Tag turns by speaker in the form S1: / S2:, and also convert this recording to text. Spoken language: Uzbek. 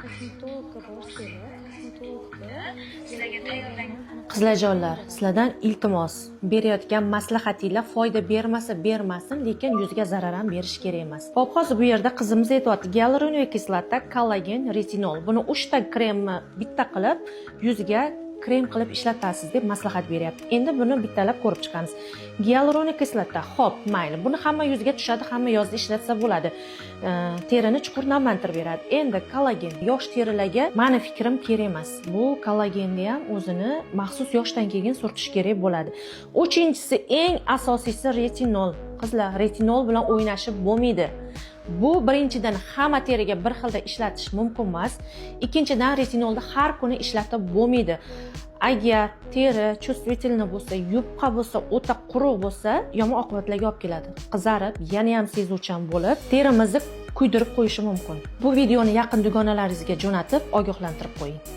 S1: Kosmetologga borsangiz, kosmetologda
S2: sizlarga tayyorlangan.
S1: qizlarjonlar, sizlardan iltimos, berayotgan maslahatinglar foyda bermasa bermasin, lekin yuzga zarar ham berish kerak emas. Hop, hozir bu yerda qizimiz aytyapti, gialuronik kislota, kollagen, retinol. Buni 3 ta kremni bitta qilib yuzga krem qilib ishlatasiz deb maslahat beryapti. Endi buni bittalab ko'rib chiqamiz. Gialuronik kislota, hop, mayli. Buni hamma yuzga tushadi, hamma yozda ishlatsa bo'ladi. Terini chuqur namlantirib beradi. Endi kollagen yosh terilarga meni fikrim kerak emas. Bu kollagenni ham o'zini maxsus yoshdan keyin surtish kerak bo'ladi. Uchinchisi, eng asosiysi retinol. Qizlar, retinol bilan o'ynashib bo'lmaydi. Bu birinchidan hamma teriga bir xilda ishlatish mumkin emas. Ikkinchidan retinolni har kuni ishlatib bo'lmaydi. Agar teri chувствительный bo'lsa, yupqa bo'lsa, o'ta quruq bo'lsa, yomon oqibatlarga olib keladi. Qizarib, yana ham sezuvchan bo'lib, terimizni kuydirib qo'yishi mumkin. Bu videoni yaqin dugonalaringizga jo'natib, ogohlantirib qo'ying.